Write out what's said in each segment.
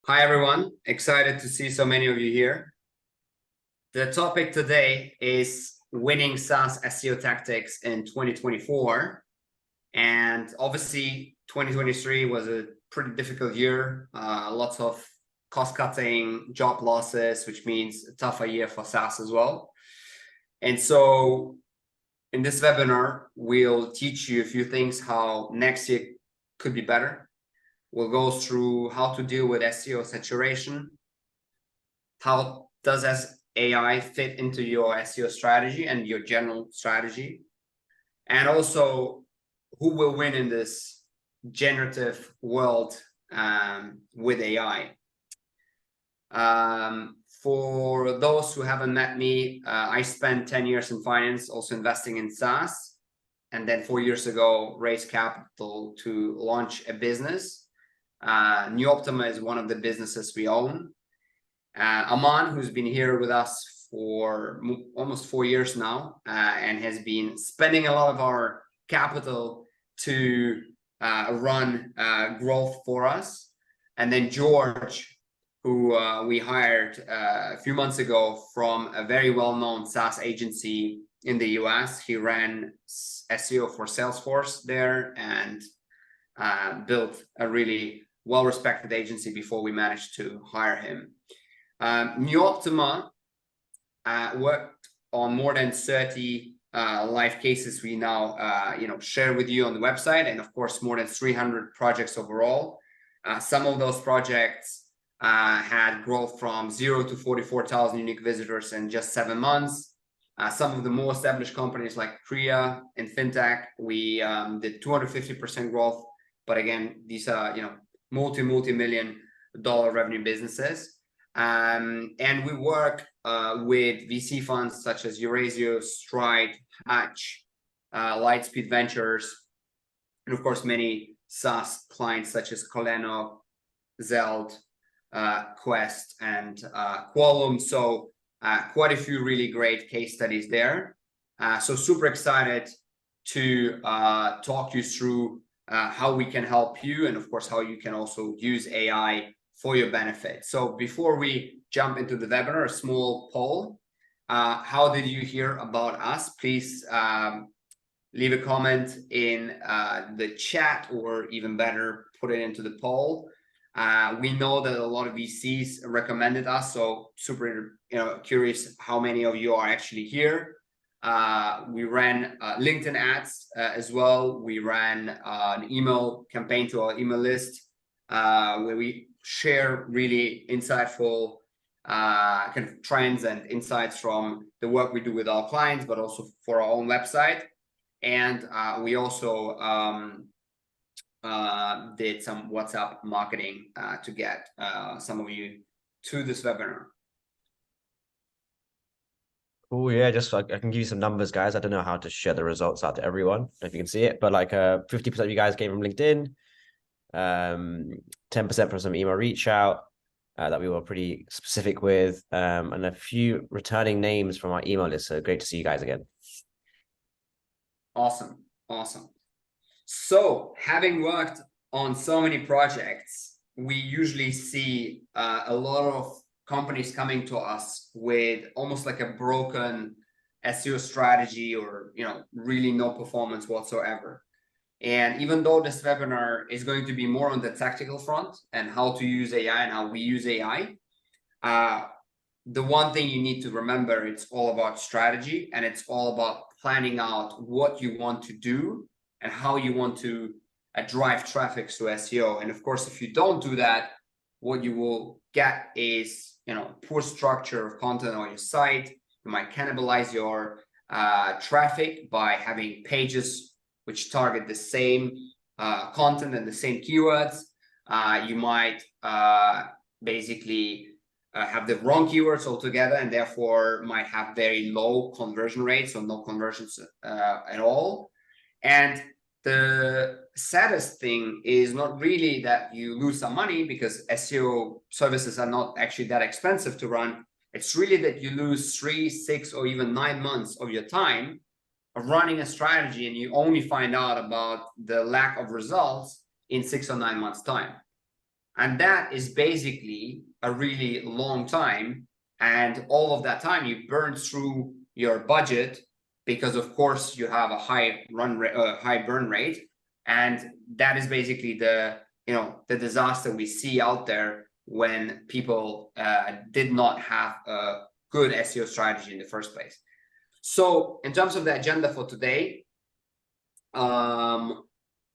Hi, everyone. Excited to see so many of you here. The topic today is winning SaaS SEO tactics in 2024. And obviously, 2023 was a pretty difficult year. Lots of cost-cutting, job losses, which means a tougher year for SaaS as well. And so in this webinar, we'll teach you a few things how next year could be better. We'll go through how to deal with SEO saturation. How does AI fit into your SEO strategy and your general strategy? And also, who will win in this generative world with AI? For those who haven't met me, I spent 10 years in finance, also investing in SaaS. And then 4 years ago, raised capital to launch a business. New Optima is one of the businesses we own. Aman, who's been here with us for almost 4 years now, and has been spending a lot of our capital to run growth for us. And then George, who we hired a few months ago from a very well-known SaaS agency in the US. He ran SEO for Salesforce there and built a really well-respected agency before we managed to hire him. New Optima worked on more than 30 live cases we now share with you on the website, and of course more than 300 projects overall. Some of those projects had growth from 0 to 44,000 unique visitors in just 7 months. Some of the more established companies like Priya in fintech, we did 250% growth. But again, these are multi-million dollar revenue businesses. And we work with VC funds such as Eurazeo, Stride, Hatch, Lightspeed Ventures, and of course many SaaS clients such as Coleno, Zeld, Quest, and Qualum. So quite a few really great case studies there. So super excited to talk you through how we can help you, and of course how you can also use AI for your benefit. So before we jump into the webinar, a small poll. How did you hear about us? Please leave a comment in the chat, or even better, put it into the poll. We know that a lot of VCs recommended us, so super curious how many of you are actually here. We ran LinkedIn ads as well. We ran an email campaign to our email list where we share really insightful kind of trends and insights from the work we do with our clients, but also for our own website. And we also did some WhatsApp marketing to get some of you to this webinar. Oh yeah, just like I can give you some numbers, guys. I don't know how to share the results out to everyone, if you can see it, but like 50% of you guys came from LinkedIn, 10% from some email reach out that we were pretty specific with, and a few returning names from our email list. So great to see you guys again. Awesome. So having worked on so many projects, we usually see a lot of companies coming to us with almost like a broken SEO strategy, or really no performance whatsoever. And even though this webinar is going to be more on the tactical front and how to use AI and how we use AI, the one thing you need to remember, it's all about strategy, and it's all about planning out what you want to do and how you want to drive traffic to SEO. And of course, if you don't do that, what you will get is poor structure of content on your site. You might cannibalize your traffic by having pages which target the same content and the same keywords. You might basically have the wrong keywords altogether, and therefore might have very low conversion rates or no conversions at all. And the saddest thing is not really that you lose some money, because SEO services are not actually that expensive to run. It's really that you lose 3, 6, or even 9 months of your time of running a strategy, and you only find out about the lack of results in 6 or 9 months time. And that is basically a really long time. And all of that time you burn through your budget because of course you have a high high burn rate. And that is basically the disaster we see out there when people did not have a good SEO strategy in the first place. So in terms of the agenda for today,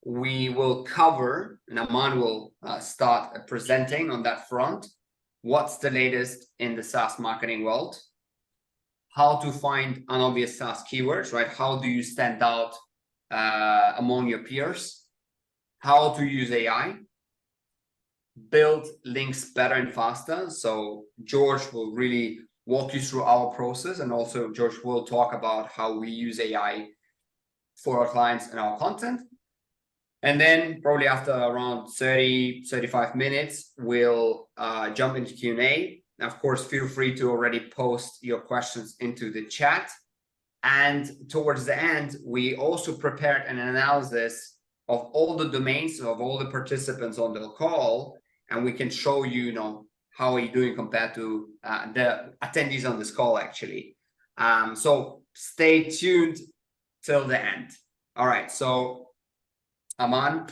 we will cover, and Aman will start presenting on that front, what's the latest in the SaaS marketing world, how to find unobvious SaaS keywords, right? How do you stand out among your peers, how to use AI, build links better and faster. So George will really walk you through our process, and also George will talk about how we use AI for our clients and our content. And then probably after around 30-35 minutes, we'll jump into Q&A. Of course, feel free to already post your questions into the chat. And towards the end, we also prepared an analysis of all the domains of all the participants on the call, and we can show you, how are you doing compared to the attendees on this call, actually. So stay tuned till the end. All right, so Aman,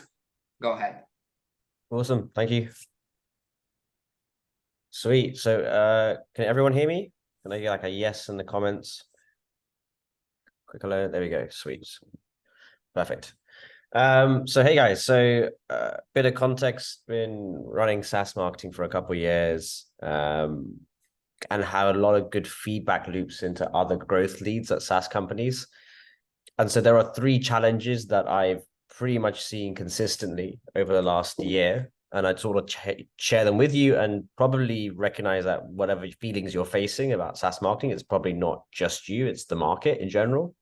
go ahead. Awesome, thank you. Sweet. So can everyone hear me? Can I get like a yes in the comments? Quick alert. There we go. Sweet. Perfect. So hey guys, so bit of context, been running SaaS marketing for a couple of years, and have a lot of good feedback loops into other growth leads at SaaS companies. And so there are 3 challenges that I've pretty much seen consistently over the last year. And I'd sort of share them with you, and probably recognize that whatever feelings you're facing about SaaS marketing, it's probably not just you, it's the market in general.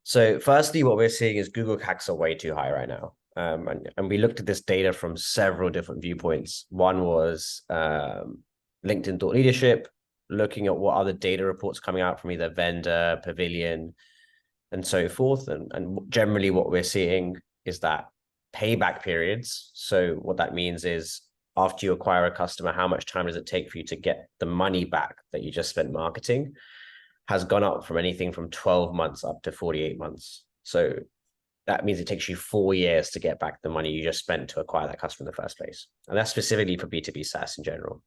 So firstly, what we're seeing is Google CACs are way too high right now. And we looked at this data from several different viewpoints. One was LinkedIn Thought Leadership, looking at what other data reports coming out from either Vendor, Pavilion, and so forth. And generally what we're seeing is that payback periods. So what that means is after you acquire a customer, how much time does it take for you to get the money back that you just spent marketing, has gone up from anything from 12 months up to 48 months. So that means it takes you 4 years to get back the money you just spent to acquire that customer in the first place. And that's specifically for B2B SaaS in general.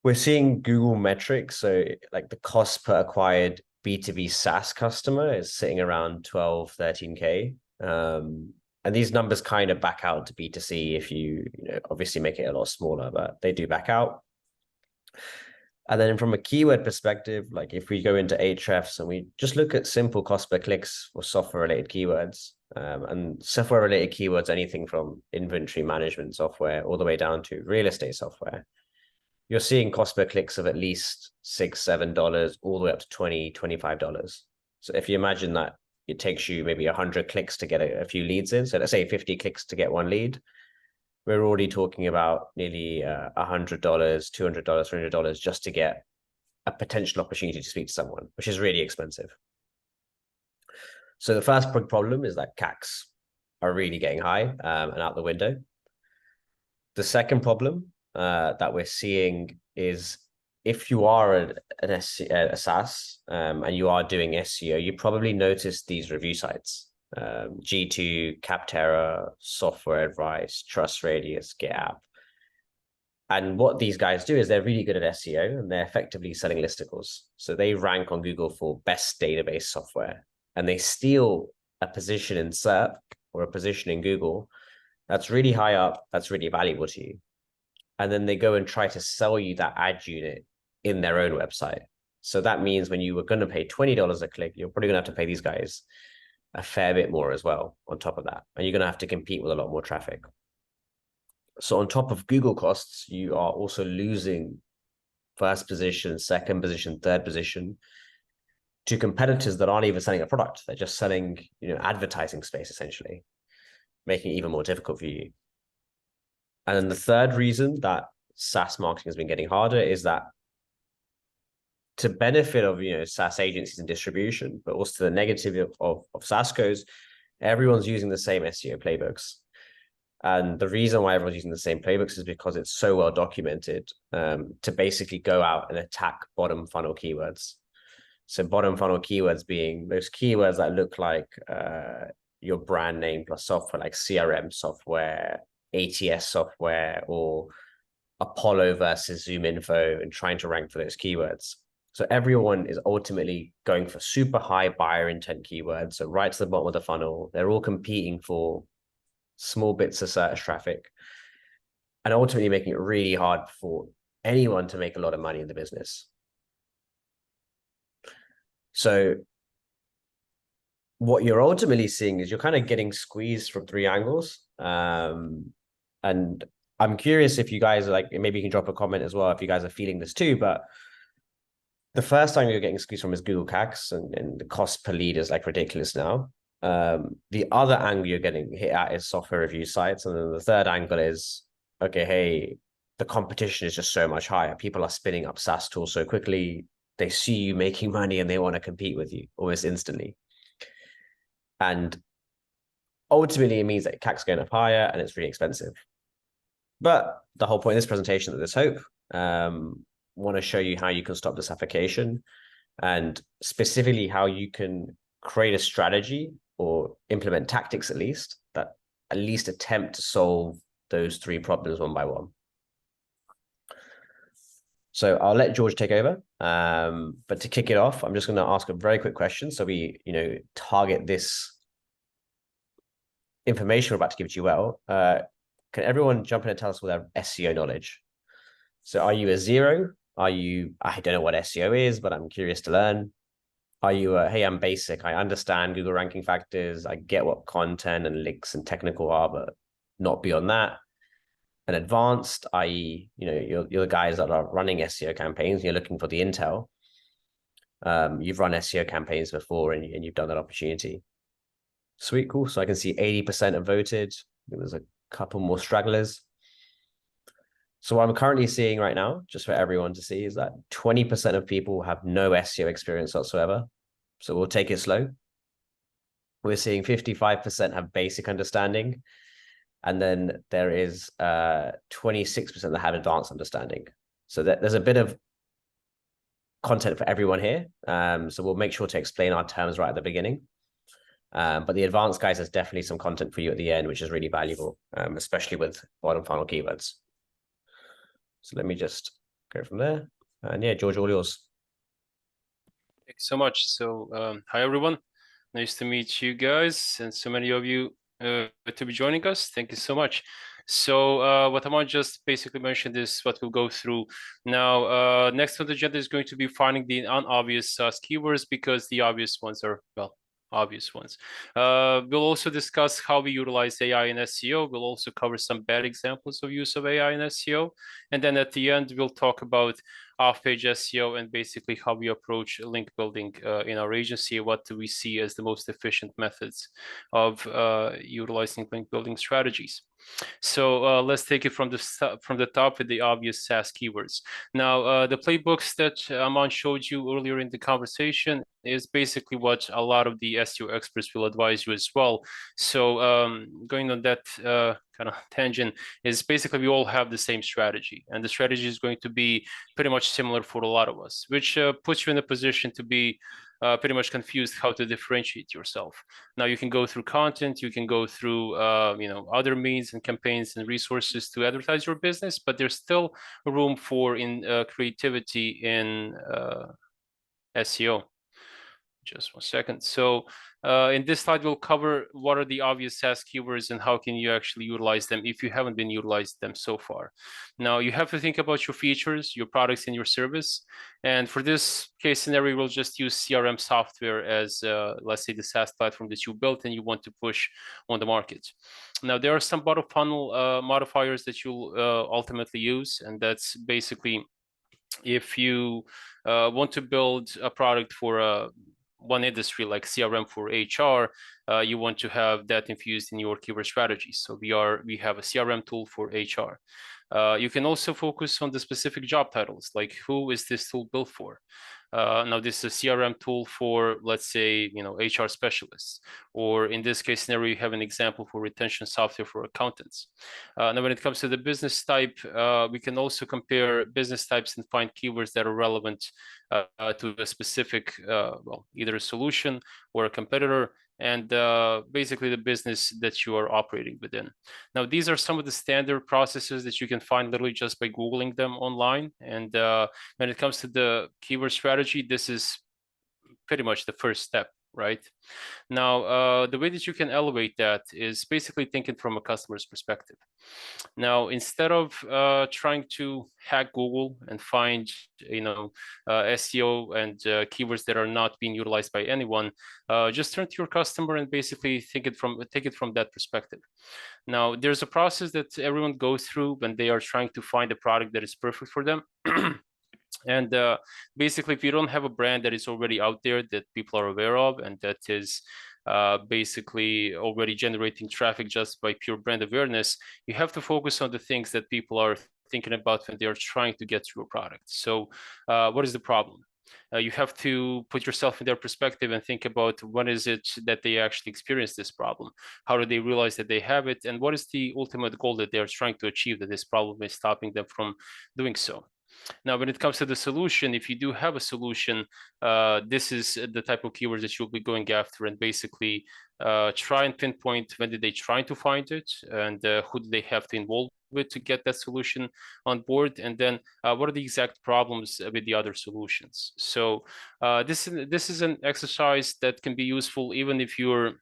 We're seeing Google metrics. So like the cost per acquired B2B SaaS customer is sitting around 12, 13K. And these numbers kind of back out to B2C if you obviously make it a lot smaller, but they do back out. And then from a keyword perspective, like if we go into Ahrefs and we just look at simple cost per clicks for software related keywords, and software related keywords, anything from inventory management software all the way down to real estate software, you're seeing cost per clicks of at least $6-7 all the way up to $20-25. So if you imagine that it takes you maybe 100 clicks to get a few leads in, so let's say 50 clicks to get 1 lead, we're already talking about nearly $100, $200, $300 just to get a potential opportunity to speak to someone, which is really expensive. So the first problem is that CACs are really getting high and out the window. The second problem that we're seeing is if you are a SaaS and you are doing SEO, you probably noticed these review sites. G2, Capterra, Software Advice, Trust Radius, GitApp. And what these guys do is they're really good at SEO and they're effectively selling listicles. So they rank on Google for best database software, and they steal a position in SERP or a position in Google that's really high up, that's really valuable to you. And then they go and try to sell you that ad unit in their own website. So that means when you were going to pay $20 a click, you're probably going to have to pay these guys a fair bit more as well on top of that. And you're going to have to compete with a lot more traffic. So on top of Google costs, you are also losing first position, second position, third position to competitors that aren't even selling a product. They're just selling, advertising space, essentially, making it even more difficult for you. And then the third reason that SaaS marketing has been getting harder is that to benefit of SaaS agencies and distribution, but also to the negative of SaaS goes, everyone's using the same SEO playbooks. And the reason why everyone's using the same playbooks is because it's so well documented to basically go out and attack bottom funnel keywords. So bottom funnel keywords being those keywords that look like your brand name plus software, like CRM software, ATS software, or Apollo versus Zoom Info, and trying to rank for those keywords. So everyone is ultimately going for super high buyer intent keywords. So right to the bottom of the funnel, they're all competing for small bits of search traffic, and ultimately making it really hard for anyone to make a lot of money in the business. So what you're ultimately seeing is you're kind of getting squeezed from three angles. And I'm curious if you guys are like, maybe you can drop a comment as well if you guys are feeling this too, but the first angle you're getting squeezed from is Google CACs, and the cost per lead is like ridiculous now. The other angle you're getting hit at is software review sites. And then the third angle is, okay, hey, the competition is just so much higher. People are spinning up SaaS tools so quickly. They see you making money and they want to compete with you almost instantly. And ultimately, it means that CAC's going up higher and it's really expensive. But the whole point of this presentation is there's hope. Want to show you how you can stop this application, and specifically how you can create a strategy or implement tactics at least that at least attempt to solve those three problems one by one. So I'll let George take over. But to kick it off, I'm just going to ask a very quick question. So we, target this information we're about to give to you well. Can everyone jump in and tell us all their SEO knowledge? So are you a zero? I don't know what SEO is, but I'm curious to learn. Are you hey, I'm basic. I understand Google ranking factors. I get what content and links and technical are, but not beyond that. And advanced, i.e., you're the guys that are running SEO campaigns. You're looking for the intel. You've run SEO campaigns before, and you've done that opportunity. Sweet, cool. So I can see 80% have voted. There's a couple more stragglers. So what I'm currently seeing right now, just for everyone to see, is that 20% of people have no SEO experience whatsoever. So we'll take it slow. We're seeing 55% have basic understanding. And then there is 26% that have advanced understanding. So there's a bit of content for everyone here. So we'll make sure to explain our terms right at the beginning. But the advanced guys, there's definitely some content for you at the end, which is really valuable, especially with bottom funnel keywords. So let me just go from there. And yeah, George, all yours. Thank you so much. So hi, everyone. Nice to meet you guys, and so many of you to be joining us. Thank you so much. So what I want to just basically mention is what we'll go through now. Next on the agenda is going to be finding the unobvious SaaS keywords, because the obvious ones are, well, obvious ones. We'll also discuss how we utilize AI in SEO. We'll also cover some bad examples of use of AI in SEO. And then at the end, we'll talk about off-page SEO and basically how we approach link building in our agency. What do we see as the most efficient methods of utilizing link building strategies? So let's take it from the top with the obvious SaaS keywords. Now, the playbooks that Aman showed you earlier in the conversation is basically what a lot of the SEO experts will advise you as well. So going on that kind of tangent is basically we all have the same strategy, and the strategy is going to be pretty much similar for a lot of us, which puts you in a position to be pretty much confused how to differentiate yourself. Now you can go through content, you can go through other means and campaigns and resources to advertise your business, but there's still room for creativity in SEO. Just one second. So in this slide, we'll cover what are the obvious SaaS keywords and how can you actually utilize them if you haven't been utilizing them so far. Now, you have to think about your features, your products, and your service. And for this case scenario, we'll just use CRM software as, let's say, the SaaS platform that you built and you want to push on the market. Now, there are some bottom funnel modifiers that you'll ultimately use, and that's basically if you want to build a product for one industry like CRM for HR, you want to have that infused in your keyword strategy. So we have a CRM tool for HR. You can also focus on the specific job titles, like who is this tool built for? Now this is a CRM tool for, let's say, HR specialists, or in this case scenario, you have an example for retention software for accountants. Now, when it comes to the business type, we can also compare business types and find keywords that are relevant to a specific, well, either a solution or a competitor, and basically the business that you are operating within. Now, these are some of the standard processes that you can find literally just by Googling them online. And when it comes to the keyword strategy, this is pretty much the first step, right? Now, the way that you can elevate that is basically thinking from a customer's perspective. Now, instead of trying to hack Google and find, SEO and keywords that are not being utilized by anyone, just turn to your customer and basically take it from that perspective. Now, there's a process that everyone goes through when they are trying to find a product that is perfect for them. And basically, if you don't have a brand that is already out there that people are aware of and that is basically already generating traffic just by pure brand awareness, you have to focus on the things that people are thinking about when they are trying to get through a product. So what is the problem? You have to put yourself in their perspective and think about what is it that they actually experience this problem? How do they realize that they have it? And what is the ultimate goal that they're trying to achieve, that this problem is stopping them from doing so? Now, when it comes to the solution, if you do have a solution, this is the type of keywords that you'll be going after, and basically try and pinpoint when did they try to find it, and who do they have to involve with to get that solution on board, and then what are the exact problems with the other solutions. So this is an exercise that can be useful even if you're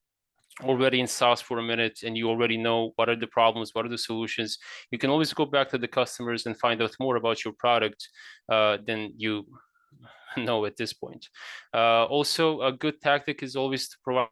already in SaaS for a minute and you already know what are the problems, what are the solutions. You can always go back to the customers and find out more about your product than you know at this point. Also, a good tactic is always to provide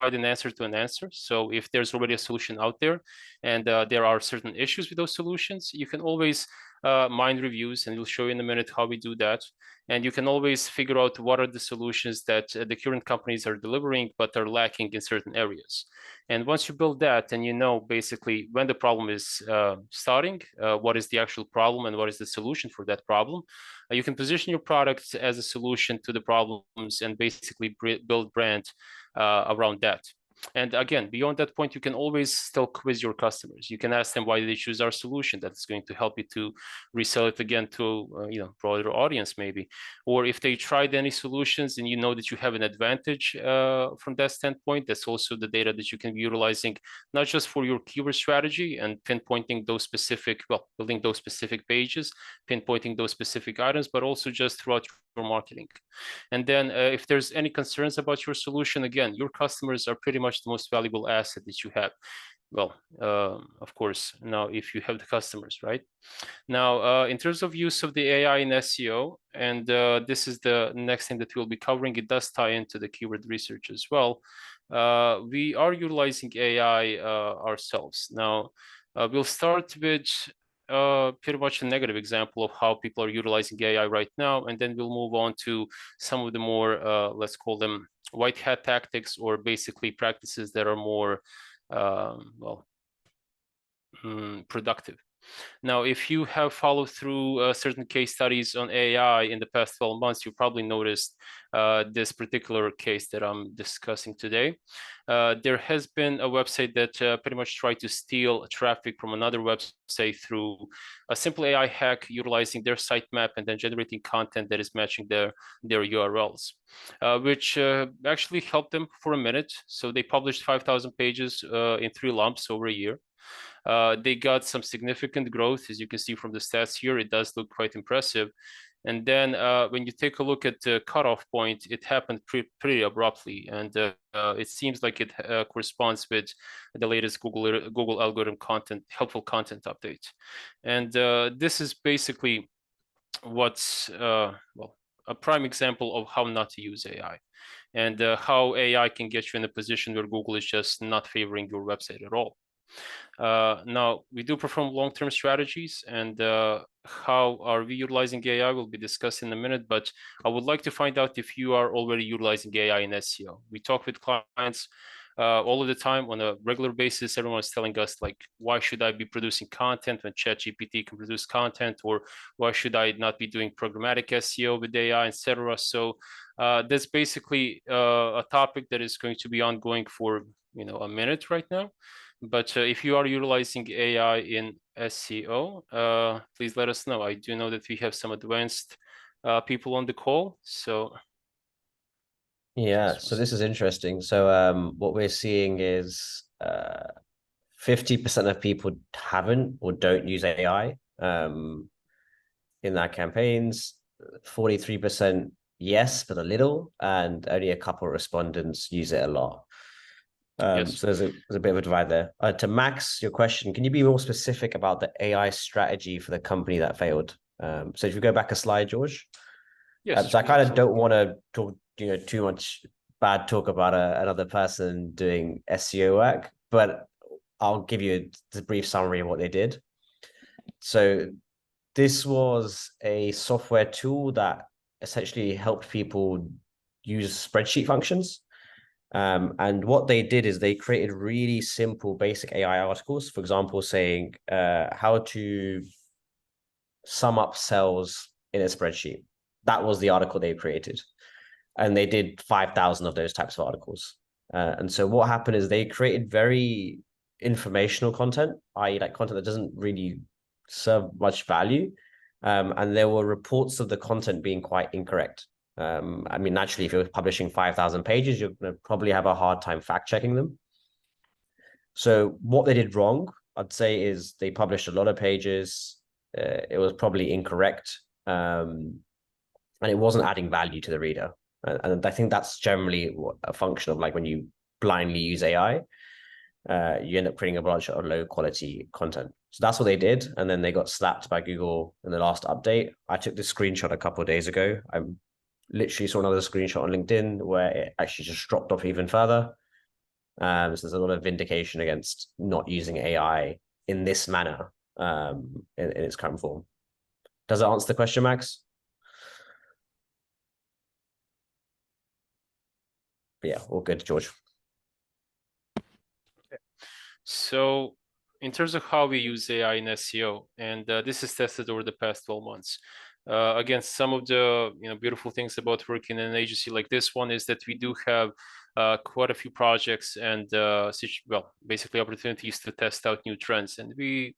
an answer to an answer. So if there's already a solution out there and there are certain issues with those solutions, you can always mine reviews, and we'll show you in a minute how we do that. And you can always figure out what are the solutions that the current companies are delivering but are lacking in certain areas. And once you build that, and you know basically when the problem is starting, what is the actual problem and what is the solution for that problem, you can position your product as a solution to the problems and basically build brand around that. And again, beyond that point, you can always still quiz your customers. You can ask them why they choose our solution. That's going to help you to resell it again to broader audience maybe. Or if they tried any solutions and you know that you have an advantage from that standpoint, that's also the data that you can be utilizing, not just for your keyword strategy and pinpointing those specific, well, building those specific pages, pinpointing those specific items, but also just throughout your marketing. And then if there's any concerns about your solution, again, your customers are pretty much the most valuable asset that you have. Well, of course, now if you have the customers, right? Now, in terms of use of the AI in SEO, and this is the next thing that we'll be covering, it does tie into the keyword research as well. We are utilizing AI ourselves. Now, we'll start with pretty much a negative example of how people are utilizing AI right now, and then we'll move on to some of the more, let's call them white hat tactics, or basically practices that are more, productive. Now, if you have followed through certain case studies on AI in the past 12 months, you probably noticed this particular case that I'm discussing today. There has been a website that pretty much tried to steal traffic from another website through a simple AI hack, utilizing their sitemap and then generating content that is matching their URLs, which actually helped them for a minute. So they published 5,000 pages in 3 lumps over a year. They got some significant growth, as you can see from the stats here. It does look quite impressive. And then when you take a look at the cutoff point, it happened pretty abruptly. And it seems like it corresponds with the latest Google algorithm content, helpful content update. And this is basically what's, well, a prime example of how not to use AI, and how AI can get you in a position where Google is just not favoring your website at all. Now, we do perform long-term strategies, and how are we utilizing AI will be discussed in a minute, but I would like to find out if you are already utilizing AI in SEO. We talk with clients all of the time on a regular basis. Everyone is telling us like, why should I be producing content when ChatGPT can produce content, or why should I not be doing programmatic SEO with AI, etc. So that's basically a topic that is going to be ongoing for a minute right now. But if you are utilizing AI in SEO, please let us know. I do know that we have some advanced people on the call. So yeah, so this is interesting. So what we're seeing is 50% of people haven't or don't use AI in their campaigns, 43% yes, but a little, and only a couple of respondents use it a lot. yes. So there's a bit of a divide there. To Max, your question, can you be more specific about the AI strategy for the company that failed? So if you go back a slide, George. Yes, So I kind of don't absolutely. want to talk, too much bad talk about another person doing SEO work, but I'll give you a brief summary of what they did. So this was a software tool that essentially helped people use spreadsheet functions. And what they did is they created really simple, basic AI articles, for example, saying how to sum up cells in a spreadsheet. That was the article they created. And they did 5,000 of those types of articles. And so what happened is they created very informational content, i.e., like content that doesn't really serve much value. And there were reports of the content being quite incorrect. I mean, naturally, if you're publishing 5,000 pages, you're going to probably have a hard time fact checking them. So what they did wrong, I'd say, is they published a lot of pages. It was probably incorrect. And it wasn't adding value to the reader. And I think that's generally a function of like when you blindly use AI, you end up creating a bunch of low quality content. So that's what they did. And then they got slapped by Google in the last update. I took this screenshot a couple of days ago. I literally saw another screenshot on LinkedIn where it actually just dropped off even further. So there's a lot of vindication against not using AI in this manner in its current form. Does it answer the question, Max? But yeah, all good, George. So in terms of how we use AI in SEO, and this is tested over the past 12 months. Again, some of the beautiful things about working in an agency like this one is that we do have quite a few projects and basically opportunities to test out new trends, and we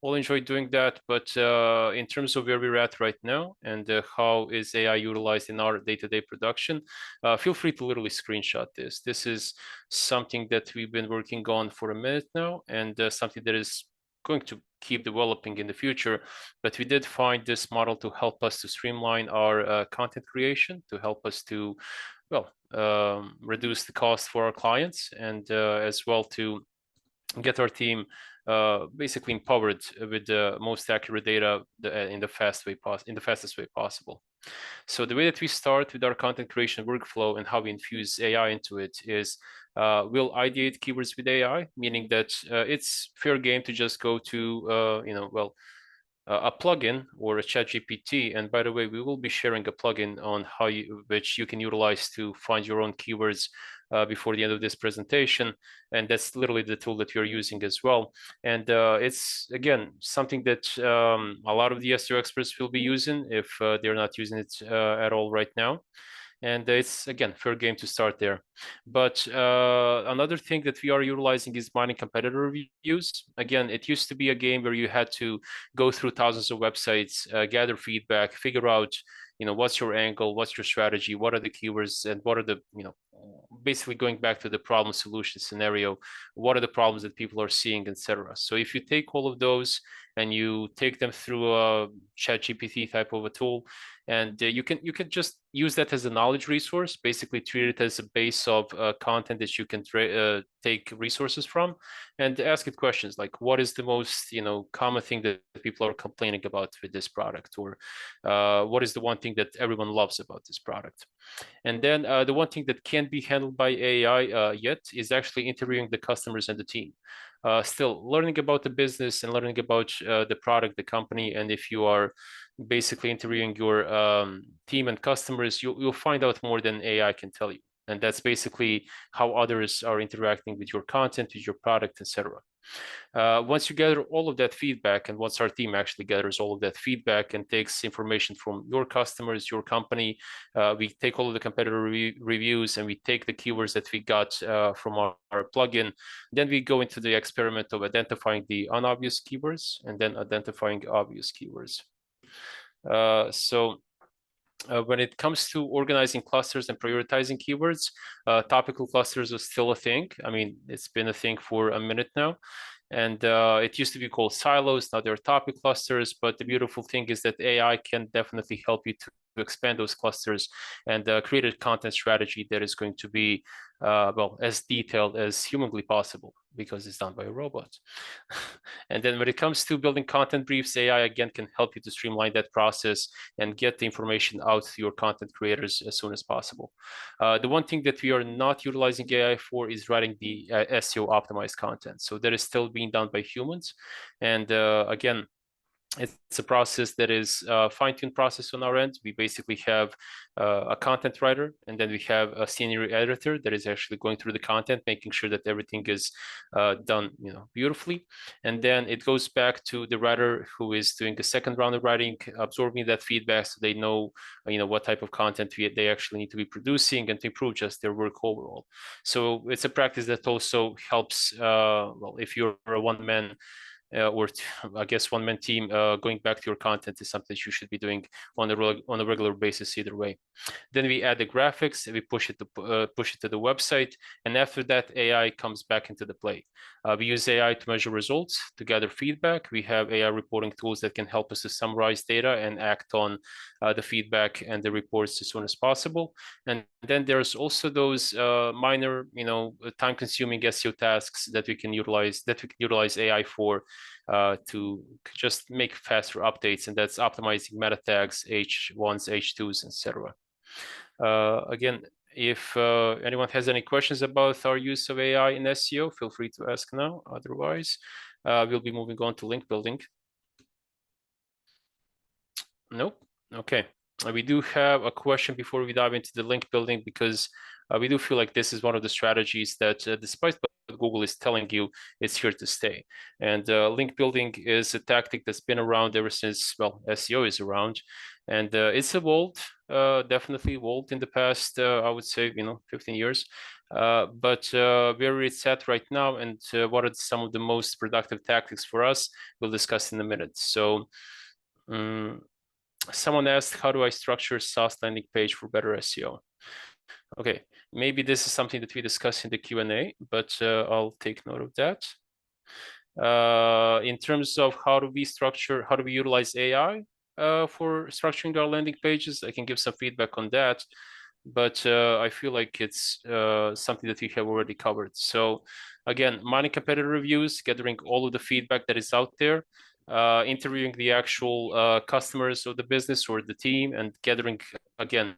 all enjoy doing that. But in terms of where we're at right now and how is AI utilized in our day-to-day production, feel free to literally screenshot this. This is something that we've been working on for a minute now, and something that is going to keep developing in the future. But we did find this model to help us to streamline our content creation, to help us to, reduce the cost for our clients, and as well to get our team basically empowered with the most accurate data in the fastest way possible. So the way that we start with our content creation workflow and how we infuse AI into it is we'll ideate keywords with AI, meaning that it's fair game to just go to a plugin or a ChatGPT. And by the way, we will be sharing a plugin on which you can utilize to find your own keywords before the end of this presentation. And that's literally the tool that you're using as well. And it's, again, something that a lot of the SEO experts will be using if they're not using it at all right now. And it's, again, fair game to start there. But another thing that we are utilizing is mining competitor reviews. Again, it used to be a game where you had to go through thousands of websites, gather feedback, figure out, what's your angle, what's your strategy, what are the keywords, and what are the, basically going back to the problem solution scenario, what are the problems that people are seeing, etc. So if you take all of those and you take them through a ChatGPT type of a tool, and you can just use that as a knowledge resource, basically treat it as a base of content that you can take resources from, and ask it questions like, what is the most common thing that people are complaining about with this product, or what is the one thing that everyone loves about this product. And then the one thing that can't be handled by AI yet is actually interviewing the customers and the team. Still learning about the business and learning about the product, the company, and if you are basically interviewing your team and customers, you'll find out more than AI can tell you. And that's basically how others are interacting with your content, with your product, etc. Once you gather all of that feedback, and once our team actually gathers all of that feedback and takes information from your customers, your company, we take all of the competitor reviews, and we take the keywords that we got from our plugin. Then we go into the experiment of identifying the unobvious keywords and then identifying obvious keywords. When it comes to organizing clusters and prioritizing keywords, topical clusters are still a thing. I mean, it's been a thing for a minute now. And it used to be called silos. Now there are topic clusters. But the beautiful thing is that AI can definitely help you to expand those clusters and create a content strategy that is going to be well, as detailed as humanly possible, because it's done by a robot. And then when it comes to building content briefs, AI again can help you to streamline that process and get the information out to your content creators as soon as possible. The one thing that we are not utilizing AI for is writing the SEO optimized content. So that is still being done by humans. And again, it's a process that is a fine-tuned process on our end. We basically have a content writer, and then we have a senior editor that is actually going through the content, making sure that everything is done, beautifully. And then it goes back to the writer who is doing a second round of writing, absorbing that feedback so they know, what type of content they actually need to be producing and to improve just their work overall. So it's a practice that also helps, well, if you're a one-man or I guess one-man team, going back to your content is something you should be doing on a regular basis either way. Then we add the graphics and we push it to the website, and after that AI comes back into the play. We use AI to measure results, to gather feedback. We have AI reporting tools that can help us to summarize data and act on the feedback and the reports as soon as possible. And then there's also those minor, time-consuming SEO tasks that we can utilize AI for, to just make faster updates, and that's optimizing meta tags, H1s, H2s, etc. Again, if anyone has any questions about our use of AI in SEO, feel free to ask now. Otherwise, we'll be moving on to link building. Nope. Okay. We do have a question before we dive into the link building, because we do feel like this is one of the strategies that, despite what Google is telling you, it's here to stay. And link building is a tactic that's been around ever since, well, SEO is around. And it's evolved, definitely evolved in the past, I would say, 15 years. But where it's at right now and what are some of the most productive tactics for us, we'll discuss in a minute. So someone asked, how do I structure SaaS landing page for better SEO? Okay, maybe this is something that we discuss in the Q&A, but I'll take note of that. In terms of how do we utilize AI for structuring our landing pages, I can give some feedback on that, but I feel like it's something that we have already covered. So again, mining competitor reviews, gathering all of the feedback that is out there, interviewing the actual customers of the business or the team, and gathering, again,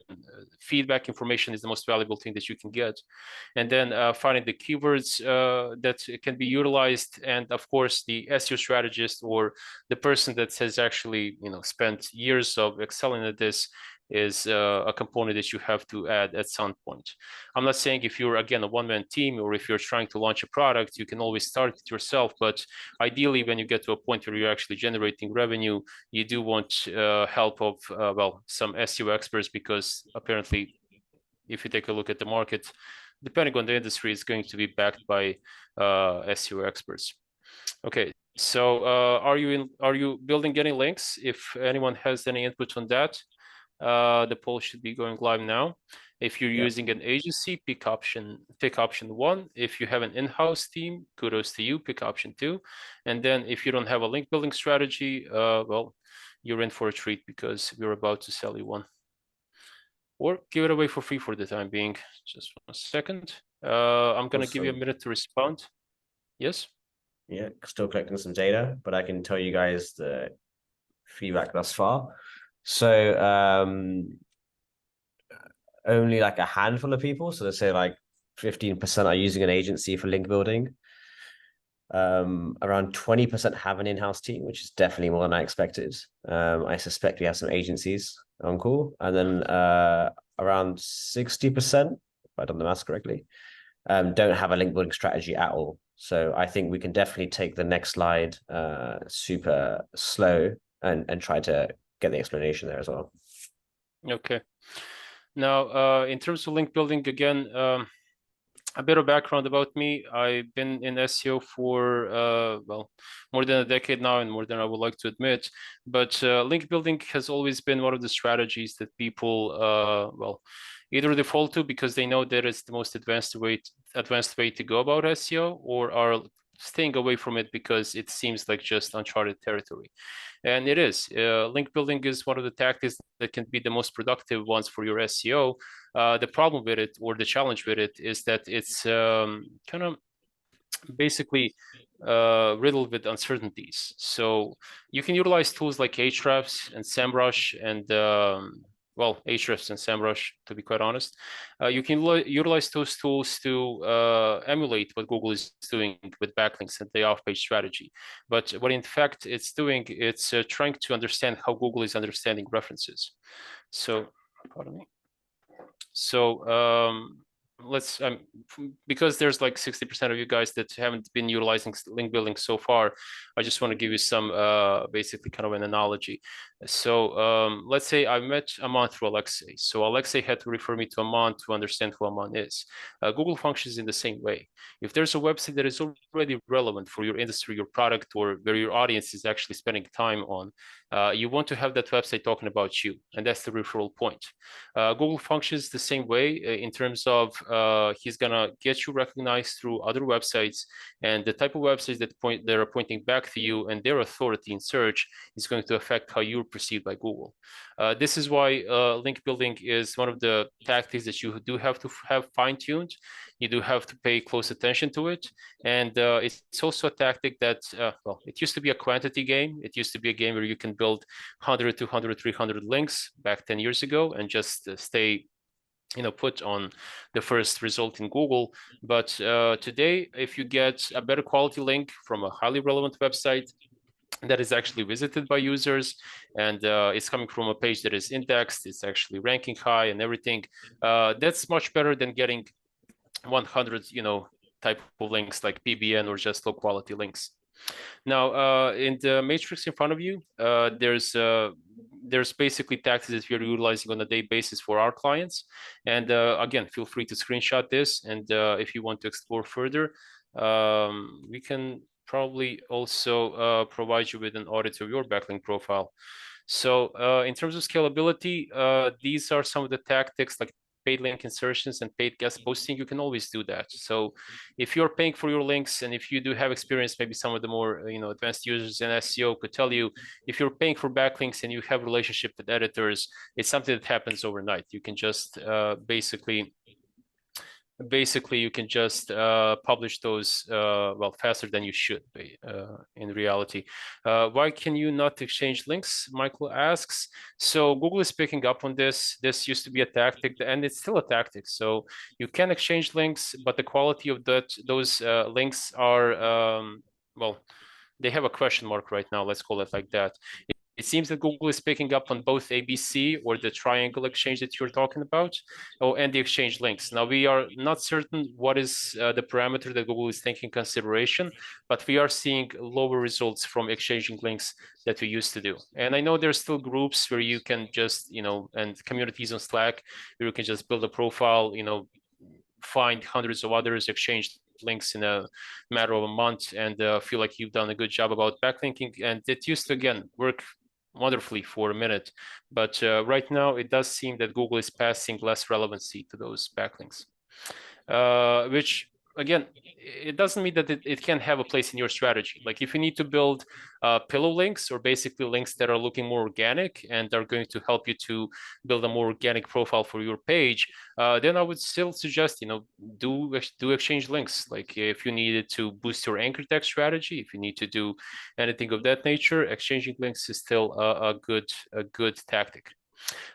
feedback information is the most valuable thing that you can get. And then finding the keywords that can be utilized, and of course the SEO strategist or the person that has actually spent years of excelling at this is a component that you have to add at some point. I'm not saying if you're, again, a one-man team, or if you're trying to launch a product, you can always start it yourself. But ideally, when you get to a point where you're actually generating revenue, you do want help of, well, some SEO experts, because apparently, if you take a look at the market, depending on the industry, it's going to be backed by SEO experts. Okay, so are you building any links? If anyone has any input on that, the poll should be going live now. If you're using an agency, pick option 1. If you have an in-house team, kudos to you, pick option 2. And then if you don't have a link building strategy, well, you're in for a treat, because we're about to sell you one, or give it away for free for the time being. Just 1 second. I'm gonna give you a minute to respond. Yes. Yeah, still collecting some data, but I can tell you guys the feedback thus far. So only like a handful of people, so let's say like 15% are using an agency for link building. Around 20% have an in-house team, which is definitely more than I expected. I suspect we have some agencies on call. And then around 60% I've done the maths correctly, don't have a link building strategy at all. So I think we can definitely take the next slide super slow and try to get the explanation there as well. Okay. Now, in terms of link building, again, a bit of background about me. I've been in SEO for, well, more than a decade now, and more than I would like to admit. But link building has always been one of the strategies that people, well, either default to because they know that it's the most advanced way to go about SEO, or are staying away from it because it seems like just uncharted territory. And it is. Link building is one of the tactics that can be the most productive ones for your SEO. The problem with it, or the challenge with it, is that it's kind of basically riddled with uncertainties. So you can utilize tools like Ahrefs and SEMrush and well, Ahrefs and SEMrush, to be quite honest. You can utilize those tools to emulate what Google is doing with backlinks and the off-page strategy. But what in fact it's doing, it's trying to understand how Google is understanding references. So, pardon me. So let's because there's like 60% of you guys that haven't been utilizing link building so far, I just want to give you some basically kind of an analogy. So let's say I met Aman through Alexei. So Alexei had to refer me to Aman to understand who Aman is. Google functions in the same way. If there's a website that is already relevant for your industry, your product, or where your audience is actually spending time on, you want to have that website talking about you, and that's the referral point. Google functions the same way in terms of he's gonna get you recognized through other websites, and the type of websites that are pointing back to you and their authority in search is going to affect how you're perceived by Google. This is why link building is one of the tactics that you do have to have fine-tuned. You do have to pay close attention to it. And it's also a tactic that, well, it used to be a quantity game. It used to be a game where you can build 100, 200, 300 links back 10 years ago and just stay put on the first result in Google. But today, if you get a better quality link from a highly relevant website that is actually visited by users, and it's coming from a page that is indexed, it's actually ranking high and everything, that's much better than getting 100, type of links like PBN or just low quality links. Now, in the matrix in front of you, there's basically tactics that we're utilizing on a daily basis for our clients. And again, feel free to screenshot this. And if you want to explore further, we can probably also provide you with an audit of your backlink profile. So in terms of scalability, these are some of the tactics like paid link insertions and paid guest posting. You can always do that. So if you're paying for your links, and if you do have experience, maybe some of the more advanced users in SEO could tell you, if you're paying for backlinks and you have a relationship with editors, it's something that happens overnight. You can just basically you can just publish those well, faster than you should be in reality. Why can you not exchange links, Michael asks? So Google is picking up on this. This used to be a tactic, and it's still a tactic. So you can exchange links, but the quality of those links are well, they have a question mark right now, let's call it like that. It seems that Google is picking up on both ABC, or the triangle exchange that you're talking about, and the exchange links. Now, we are not certain what is the parameter that Google is taking consideration, but we are seeing lower results from exchanging links that we used to do. And I know there's still groups where you can just, and communities on Slack where you can just build a profile, find hundreds of others, exchange links in a matter of a month, and feel like you've done a good job about backlinking. And it used to, again, work wonderfully for a minute, but right now it does seem that Google is passing less relevancy to those backlinks, which again, it doesn't mean that it can have a place in your strategy. Like if you need to build pillow links, or basically links that are looking more organic and are going to help you to build a more organic profile for your page, then I would still suggest, do exchange links. Like if you needed to boost your anchor text strategy, if you need to do anything of that nature, exchanging links is still a good tactic.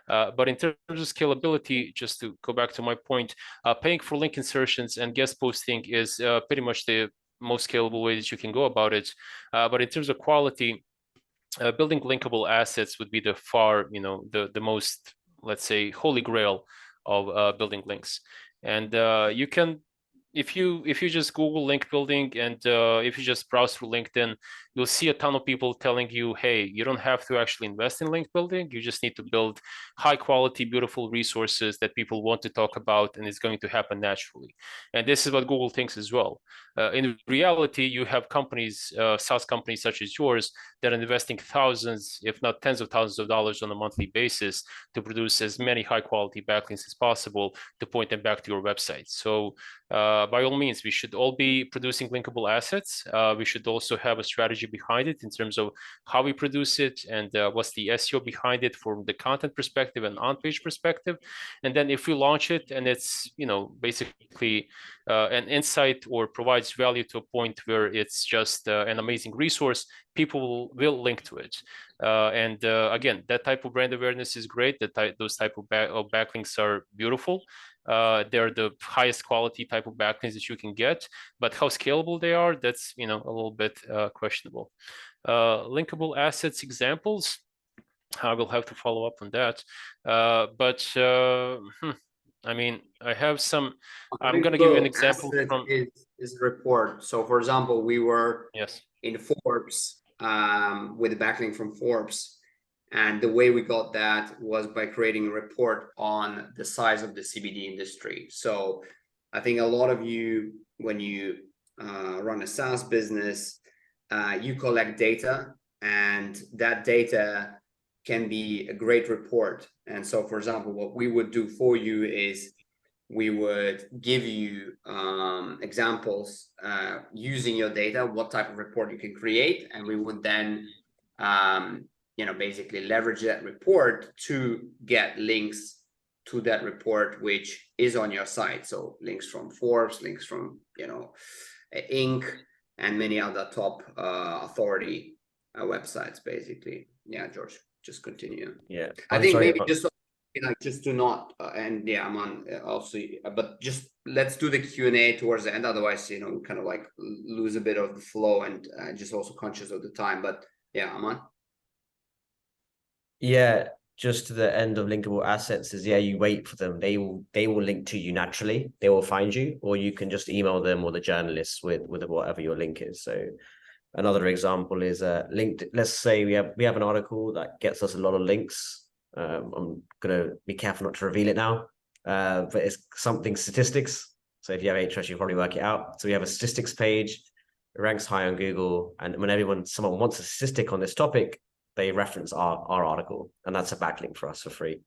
But in terms of scalability, just to go back to my point, paying for link insertions and guest posting is pretty much the most scalable way that you can go about it. But in terms of quality, building linkable assets would be the far, the most, let's say, holy grail of building links. And you can, if you just Google link building, and if you just browse through LinkedIn, you'll see a ton of people telling you, hey, you don't have to actually invest in link building. You just need to build high quality, beautiful resources that people want to talk about, and it's going to happen naturally. And this is what Google thinks as well. In reality, you have companies, SaaS companies such as yours, that are investing thousands, if not tens of thousands of dollars on a monthly basis to produce as many high quality backlinks as possible to point them back to your website. So by all means, we should all be producing linkable assets. We should also have a strategy behind it in terms of how we produce it, and what's the SEO behind it from the content perspective and on-page perspective. And then if we launch it and it's, you know, basically an insight or provides value to a point where it's just an amazing resource, people will link to it. And again, that type of brand awareness is great. Those type of backlinks are beautiful. They're the highest quality type of backlinks that you can get, but how scalable they are, that's, you know, a little bit questionable. Linkable assets examples, I will have to follow up on that. I mean, I have some. I'm going to give you an example from is a report. So for example, we were yes in Forbes with a backlink from Forbes. And the way we got that was by creating a report on the size of the CBD industry. So I think a lot of you, when you run a SaaS business, you collect data, and that data can be a great report. And so, for example, what we would do for you is we would give you examples using your data, what type of report you can create, and we would then you know, basically leverage that report to get links to that report, which is on your site. So links from Forbes, links from, you know, Inc. and many other top authority websites, basically. Yeah, George, just continue. Yeah, I think maybe just, you know, just to not and yeah, I'm on also, but just let's do the Q&A towards the end. Otherwise, you know, we kind of like lose a bit of the flow, and just also conscious of the time. But yeah, I'm on. Yeah, just to the end of linkable assets is, yeah, you wait for them. They will link to you naturally. They will find you, or you can just email them or the journalists with whatever your link is. So another example is linked. Let's say we have an article that gets us a lot of links. I'm gonna be careful not to reveal it now, but it's something statistics. So if you have interest, you'll probably work it out. So we have a statistics page. It ranks high on Google, and when someone wants a statistic on this topic, they reference our article, and that's a backlink for us for free.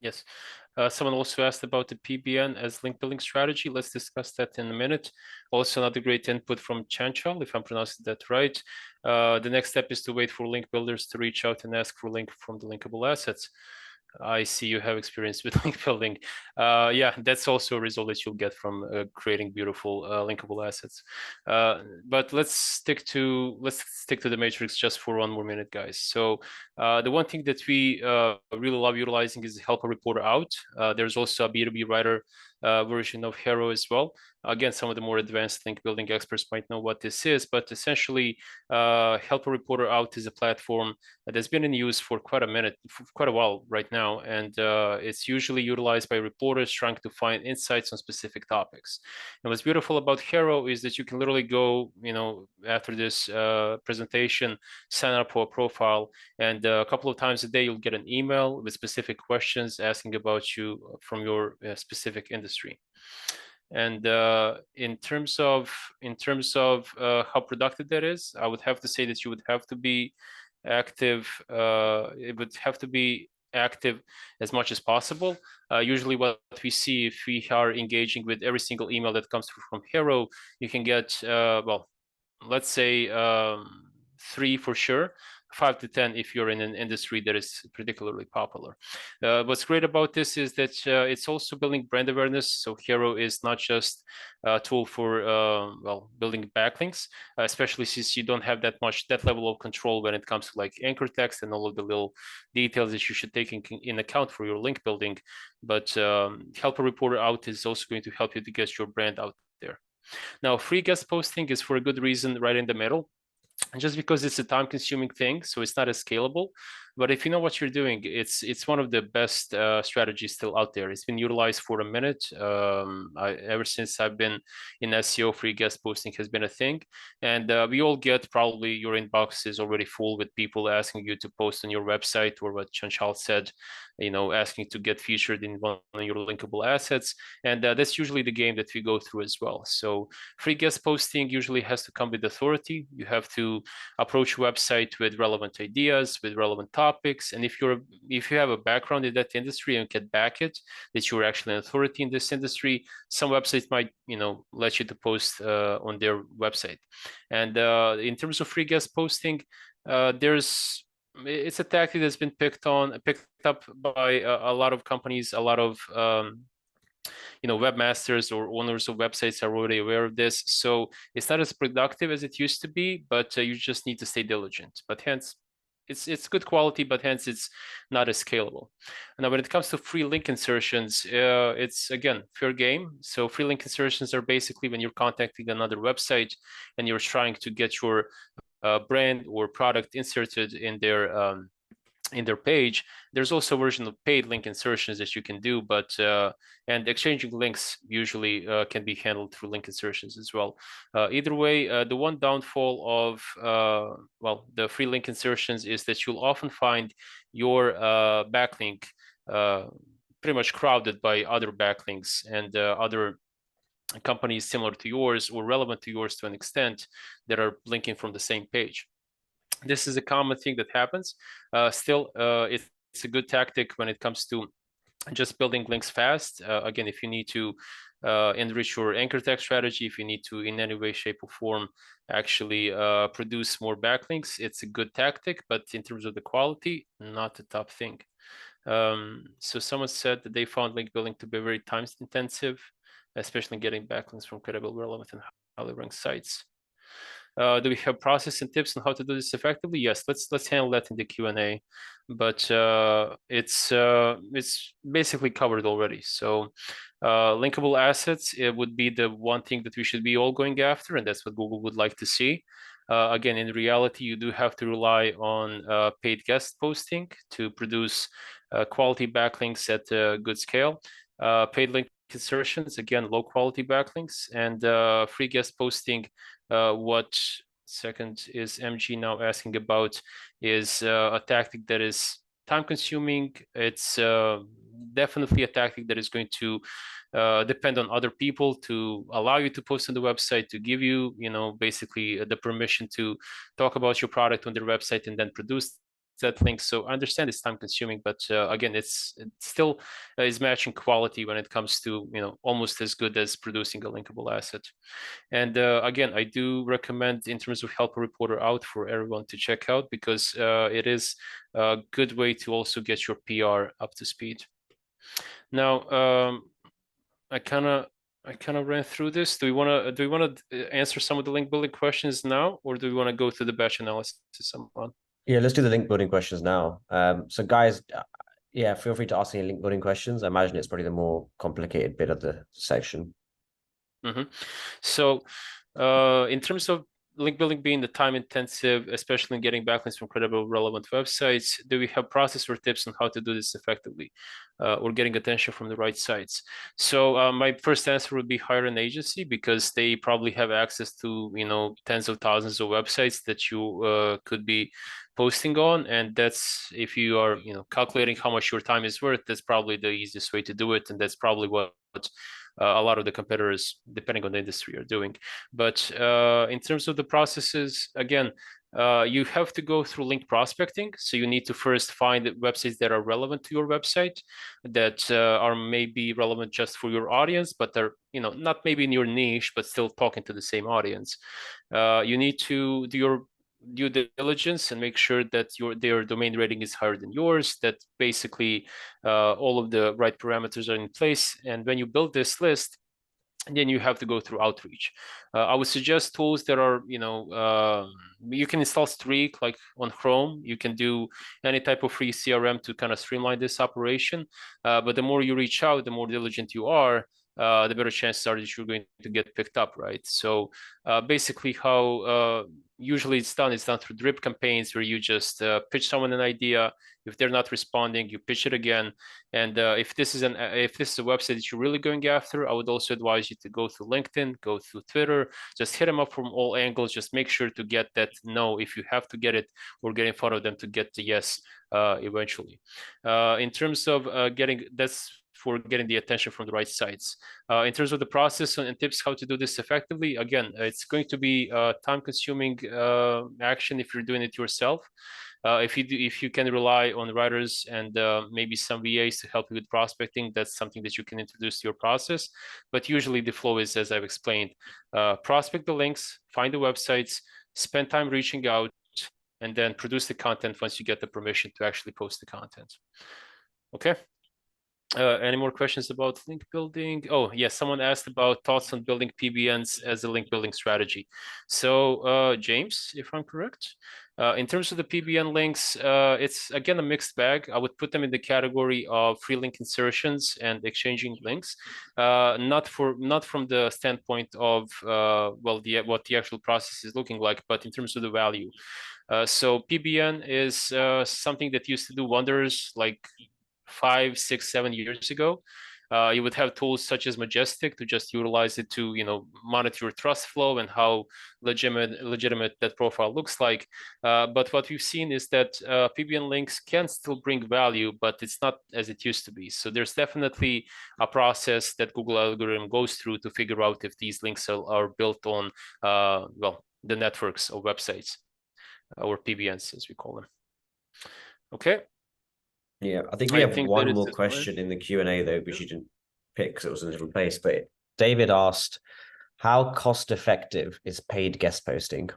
Yes. Someone also asked about the PBN as link building strategy. Let's discuss that in a minute. Also, another great input from Chanchal, if I'm pronouncing that right. The next step is to wait for link builders to reach out and ask for link from the linkable assets. I see you have experience with link building. Yeah, that's also a result that you'll get from creating beautiful linkable assets. But let's stick to the matrix just for one more minute, guys. So the one thing that we really love utilizing is help a reporter out. There's also a B2B writer version of Hero as well. Again, some of the more advanced link building experts might know what this is, but essentially Help a Reporter Out is a platform that's been in use for quite a while right now, and it's usually utilized by reporters trying to find insights on specific topics. And what's beautiful about Hero is that you can literally go, you know, after this presentation, sign up for a profile, and a couple of times a day you'll get an email with specific questions asking about you from your specific industry. And in terms of how productive that is, I would have to say that you would have to be active. It would have to be active as much as possible. Usually what we see, if we are engaging with every single email that comes through from Hero, you can get, well, let's say 3 for sure, 5 to 10 if you're in an industry that is particularly popular. What's great about this is that it's also building brand awareness. So Hero is not just a tool for well, building backlinks, especially since you don't have that level of control when it comes to like anchor text and all of the little details that you should take in account for your link building. But Help a Reporter Out is also going to help you to get your brand out there. Now, free guest posting is for a good reason right in the middle. And just because it's a time-consuming thing, so it's not as scalable. But if you know what you're doing, it's one of the best strategies still out there. It's been utilized for a minute. Ever since I've been in SEO, free guest posting has been a thing, and we all get probably your inbox is already full with people asking you to post on your website, or what Chanchal said, asking to get featured in one of your linkable assets. And that's usually the game that we go through as well. So free guest posting usually has to come with authority. You have to approach your website with relevant ideas, with relevant topics. And if you have a background in that industry and can back it, that you're actually an authority in this industry, some websites might, let you to post on their website. And in terms of free guest posting, it's a tactic that's been picked up by a lot of companies, a lot of webmasters or owners of websites are already aware of this. So it's not as productive as it used to be, but you just need to stay diligent. But hence, it's good quality, but hence it's not as scalable. Now, when it comes to free link insertions, it's again fair game. So free link insertions are basically when you're contacting another website and you're trying to get your brand or product inserted in their page. There's also a version of paid link insertions that you can do, but and exchanging links usually can be handled through link insertions as well. Either way, the one downfall of the free link insertions is that you'll often find your backlink pretty much crowded by other backlinks and other companies similar to yours or relevant to yours to an extent that are linking from the same page. This is a common thing that happens. Still, it's a good tactic when it comes to just building links fast. Again, if you need to enrich your anchor text strategy, if you need to in any way, shape, or form actually produce more backlinks, it's a good tactic. But in terms of the quality, not the top thing. So someone said that they found link building to be very time intensive, especially getting backlinks from credible, relevant, and highly ranked sites. Do we have process and tips on how to do this effectively? Yes, let's handle that in the Q&A. But it's basically covered already. So linkable assets, it would be the one thing that we should be all going after, and that's what Google would like to see. Again, in reality, you do have to rely on paid guest posting to produce quality backlinks at a good scale. Paid link insertions, again, low quality backlinks, and free guest posting. What second is MG now asking about is a tactic that is time consuming. It's definitely a tactic that is going to depend on other people to allow you to post on the website, to give you, basically the permission to talk about your product on their website and then produce that link. So I understand it's time consuming, but again, it still is matching quality when it comes to, almost as good as producing a linkable asset. And again, I do recommend in terms of Help a Reporter Out for everyone to check out, because it is a good way to also get your PR up to speed. Now, I kind of ran through this. Do we want to answer some of the link building questions now, or do we want to go through the batch analysis? Someone? Yeah, let's do the link building questions now. So guys, yeah, feel free to ask any link building questions. I imagine it's probably the more complicated bit of the section. So in terms of link building being the time intensive, especially in getting backlinks from credible, relevant websites, do we have process or tips on how to do this effectively, or getting attention from the right sites? So my first answer would be hire an agency, because they probably have access to, tens of thousands of websites that you could be posting on. And that's, if you are, calculating how much your time is worth, that's probably the easiest way to do it. And that's probably what a lot of the competitors, depending on the industry, are doing. But in terms of the processes, again, you have to go through link prospecting. So you need to first find websites that are relevant to your website, that are maybe relevant just for your audience, but they're, not maybe in your niche, but still talking to the same audience. You need to do your due diligence and make sure that their domain rating is higher than yours, that basically all of the right parameters are in place. And when you build this list, then you have to go through outreach. I would suggest tools that are, you can install Streak like on Chrome. You can do any type of free CRM to kind of streamline this operation. But the more you reach out, the more diligent you are, the better chances are that you're going to get picked up, right? So basically how usually it's done through drip campaigns where you just pitch someone an idea. If they're not responding, you pitch it again. And if this is a website that you're really going after, I would also advise you to go through LinkedIn, go through Twitter, just hit them up from all angles. Just make sure to get that no if you have to get it, or get in front of them to get the yes eventually. In terms of for getting the attention from the right sites. In terms of the process and tips how to do this effectively, again, it's going to be a time-consuming action if you're doing it yourself. If you can rely on writers and maybe some VAs to help you with prospecting, that's something that you can introduce to your process. But usually the flow is, as I've explained, prospect the links, find the websites, spend time reaching out, and then produce the content once you get the permission to actually post the content. Okay. Any more questions about link building? Oh, yes, someone asked about thoughts on building PBNs as a link building strategy. So, James, if I'm correct, in terms of the PBN links, it's again a mixed bag. I would put them in the category of free link insertions and exchanging links, not from the standpoint of what the actual process is looking like, but in terms of the value. So PBN is something that used to do wonders like 5, 6, 7 years ago. You would have tools such as Majestic to just utilize it to, monitor your trust flow and how legitimate that profile looks like. But what we've seen is that PBN links can still bring value, but it's not as it used to be. So there's definitely a process that Google algorithm goes through to figure out if these links are built on, the networks of websites, or PBNs as we call them. Okay. Yeah, I think we have one more question in the Q&A though, which you didn't pick because it was in a different place. But David asked, how cost effective is paid guest posting?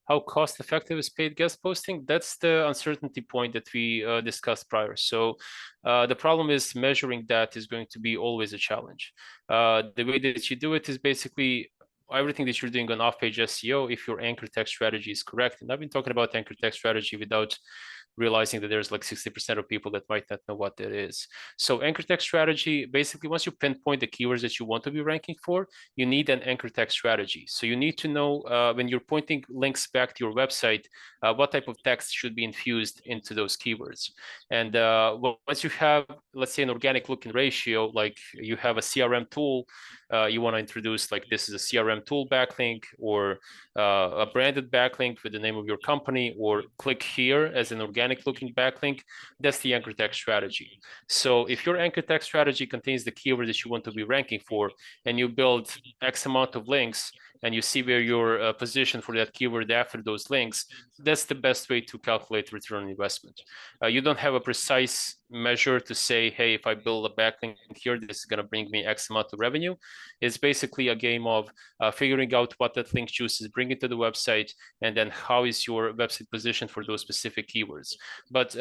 How cost effective is paid guest posting? That's the uncertainty point that we discussed prior. So the problem is measuring that is going to be always a challenge. The way that you do it is basically everything that you're doing on off-page SEO, if your anchor text strategy is correct. And I've been talking about anchor text strategy without realizing that there's like 60% of people that might not know what that is. So anchor text strategy, basically, once you pinpoint the keywords that you want to be ranking for, you need an anchor text strategy. So you need to know when you're pointing links back to your website, what type of text should be infused into those keywords. And once you have, let's say, an organic looking ratio, like you have a CRM tool, you want to introduce like this is a CRM tool backlink, or a branded backlink with the name of your company, or click here as an organic looking backlink. That's the anchor text strategy. So if your anchor text strategy contains the keyword that you want to be ranking for, and you build X amount of links, and you see where you're positioned for that keyword after those links, that's the best way to calculate return on investment. You don't have a precise measure to say, hey, if I build a backlink here, this is going to bring me X amount of revenue. It's basically a game of figuring out what that link juice is bringing to the website, and then how is your website positioned for those specific keywords. But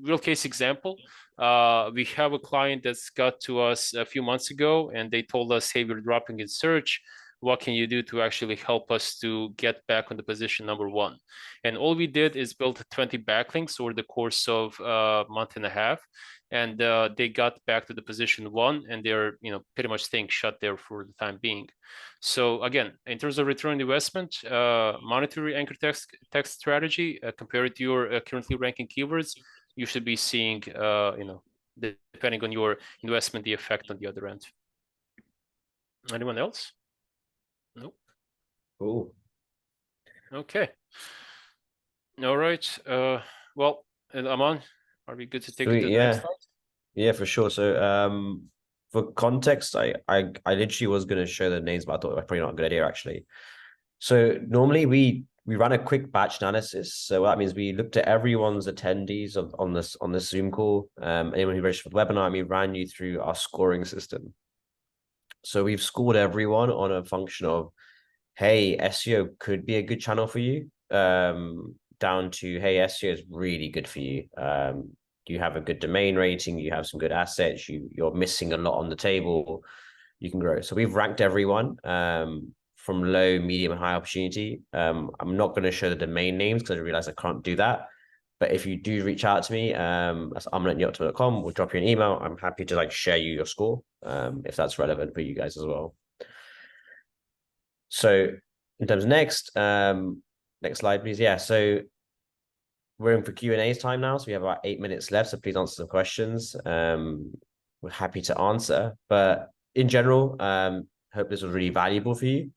real case example, we have a client that's got to us a few months ago, and they told us, hey, we're dropping in search. What can you do to actually help us to get back on the position number 1? And all we did is build 20 backlinks over the course of a month and a half. And they got back to the position 1, and they're pretty much staying shut there for the time being. So again, in terms of return on investment, monitor your anchor text strategy, compare it to your currently ranking keywords. You should be seeing, depending on your investment, the effect on the other end. Anyone else? Nope. Cool. Okay. All right. Well, Aman, are we good to take it to the next slide? Yeah, for sure. So for context, I literally was going to show the names, but I thought it was probably not a good idea actually. So normally we run a quick batch analysis. So that means we looked at everyone's attendees on this Zoom call, anyone who registered for the webinar, and we ran you through our scoring system. So we've scored everyone on a function of, hey, SEO could be a good channel for you, down to, hey, SEO is really good for you. You have a good domain rating, you have some good assets, you're missing a lot on the table, you can grow. So we've ranked everyone from low, medium, and high opportunity. I'm not going to show the domain names because I realize I can't do that. But if you do reach out to me, that's amlin@yachtim.com, we'll drop you an email. I'm happy to like share you your score, if that's relevant for you guys as well. So in terms of next slide, please. Yeah, so we're in for Q&A's time now. So we have about 8 minutes left. So please answer some questions. We're happy to answer. But in general, hope this was really valuable for you.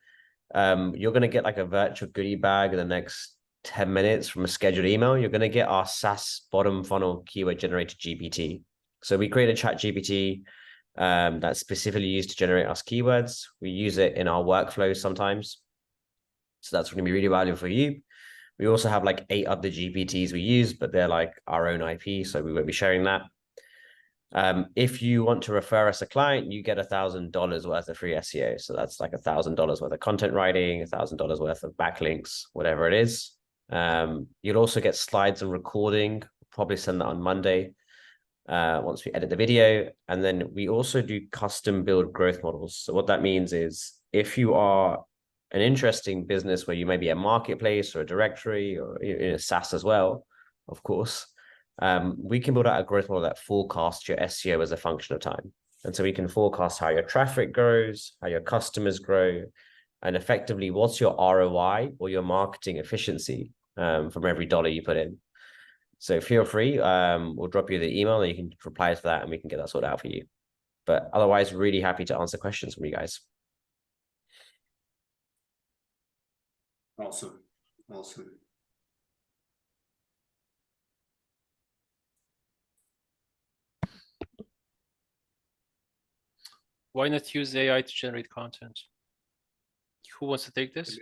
You're going to get like a virtual goodie bag in the next 10 minutes from a scheduled email. You're going to get our SaaS bottom funnel keyword generator GPT. So we created ChatGPT that's specifically used to generate us keywords. We use it in our workflows sometimes. So that's going to be really valuable for you. We also have like 8 other GPTs we use, but they're like our own IP, so we won't be sharing that. If you want to refer us a client, you get $1,000 worth of free SEO. So that's like $1,000 worth of content writing, $1,000 worth of backlinks, whatever it is. You'll also get slides and recording. We'll probably send that on Monday once we edit the video. And then we also do custom build growth models. So what that means is if you are an interesting business where you may be a marketplace or a directory or in a SaaS as well, of course, we can build out a growth model that forecasts your SEO as a function of time. And so we can forecast how your traffic grows, how your customers grow, and effectively what's your ROI or your marketing efficiency from every dollar you put in. So feel free, we'll drop you the email and you can reply to that and we can get that sorted out for you. But otherwise, really happy to answer questions from you guys. Awesome. Awesome. Why not use AI to generate content? Who wants to take this?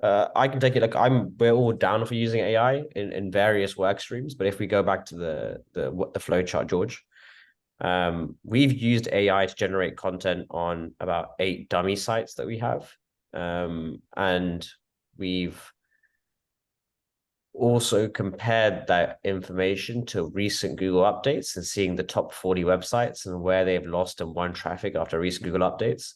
I can take it. Like we're all down for using AI in various work streams. But if we go back to the flow chart, George, we've used AI to generate content on about 8 dummy sites that we have, and we've also compared that information to recent Google updates and seeing the top 40 websites and where they've lost and won traffic after recent Google updates.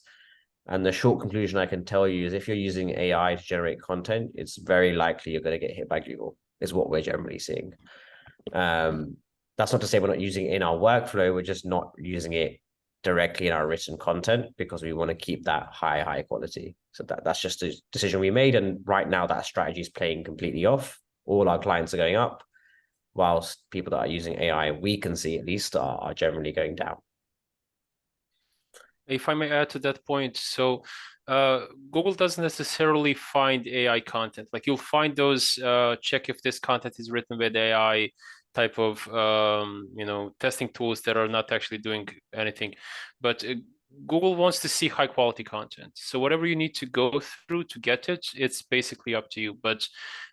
And the short conclusion I can tell you is if you're using AI to generate content, it's very likely you're going to get hit by Google, is what we're generally seeing. That's not to say we're not using it in our workflow. We're just not using it directly in our written content because we want to keep that high quality. So that's just a decision we made. And right now that strategy is playing completely off. All our clients are going up, whilst people that are using AI, we can see at least, are generally going down. If I may add to that point, so Google doesn't necessarily find AI content. Like you'll find those check if this content is written with AI type of testing tools that are not actually doing anything. But Google wants to see high quality content. So whatever you need to go through to get it, it's basically up to you. But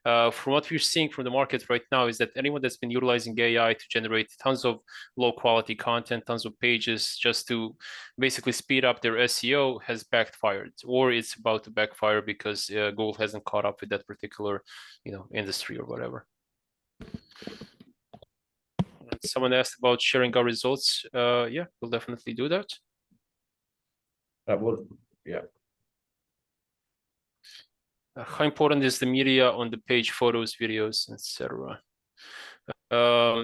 from what we're seeing from the market right now is that anyone that's been utilizing AI to generate tons of low quality content, tons of pages just to basically speed up their SEO has backfired, or it's about to backfire because Google hasn't caught up with that particular industry or whatever. Someone asked about sharing our results. Yeah, we'll definitely do that. Yeah. How important is the media on the page, photos, videos, etc.?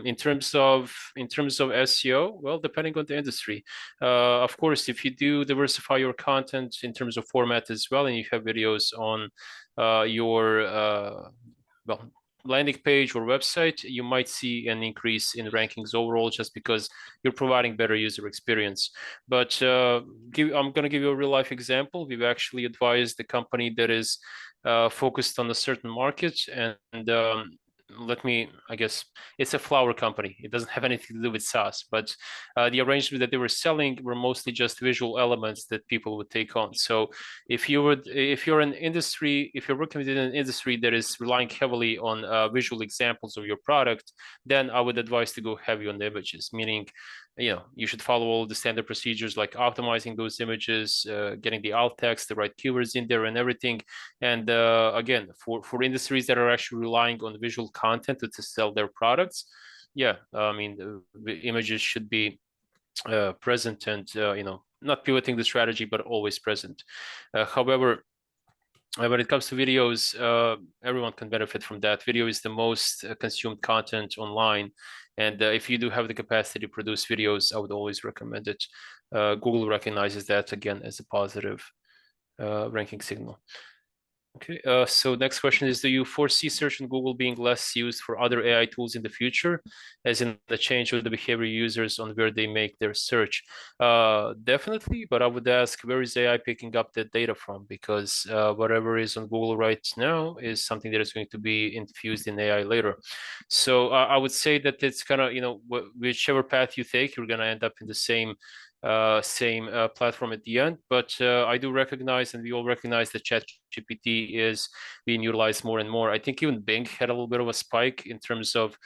In terms of SEO, well, depending on the industry. Of course, if you do diversify your content in terms of format as well, and you have videos on your landing page or website, you might see an increase in rankings overall just because you're providing better user experience. But I'm going to give you a real life example. We've actually advised the company that is focused on a certain market, and I guess it's a flower company. It doesn't have anything to do with SaaS, but the arrangements that they were selling were mostly just visual elements that people would take on. So if you're working within an industry that is relying heavily on visual examples of your product, then I would advise to go heavy on the images, meaning you should follow all the standard procedures like optimizing those images, getting the alt text, the right keywords in there and everything. And again, for industries that are actually relying on visual content to sell their products, yeah, I mean, the images should be present and, not pivoting the strategy, but always present. However, when it comes to videos, everyone can benefit from that. Video is the most consumed content online. And if you do have the capacity to produce videos, I would always recommend it. Google recognizes that again as a positive ranking signal. Okay, so next question is, do you foresee search on Google being less used for other AI tools in the future, as in the change of the behavior of users on where they make their search? Definitely, but I would ask, where is AI picking up that data from? Because whatever is on Google right now is something that is going to be infused in AI later. So I would say that it's kind of, you know, whichever path you take, you're going to end up in the same platform at the end. But I do recognize, and we all recognize, that ChatGPT is being utilized more and more. I think even Bing had a little bit of a spike in terms of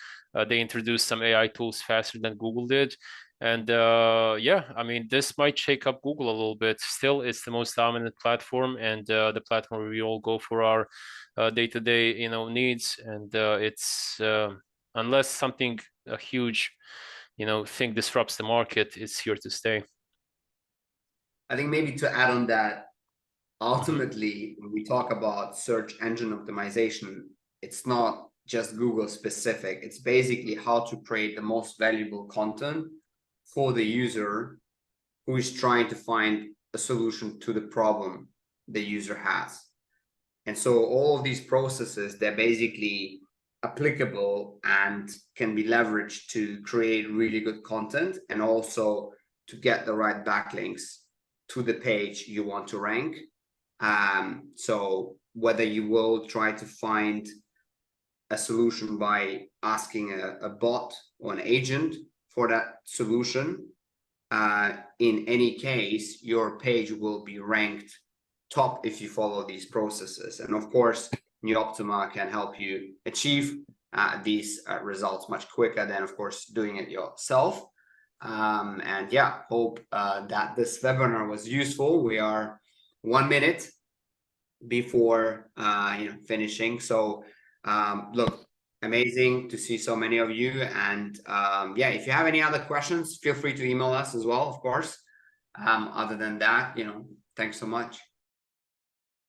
they introduced some AI tools faster than Google did. And yeah, I mean, this might shake up Google a little bit. Still, it's the most dominant platform, and the platform where we all go for our day-to-day, you know, needs. And it's unless something huge, you know, thing disrupts the market, it's here to stay. I think maybe to add on that, ultimately, when we talk about search engine optimization, it's not just Google specific. It's basically how to create the most valuable content for the user who is trying to find a solution to the problem the user has. And so all of these processes, they're basically applicable and can be leveraged to create really good content, and also to get the right backlinks to the page you want to rank. So whether you will try to find a solution by asking a bot or an agent for that solution, in any case, your page will be ranked top if you follow these processes. And of course, Neoptima can help you achieve these results much quicker than, of course, doing it yourself. And yeah, hope that this webinar was useful. We are 1 minute before finishing. So look, amazing to see so many of you. And yeah, if you have any other questions, feel free to email us as well, of course. Other than that, thanks so much.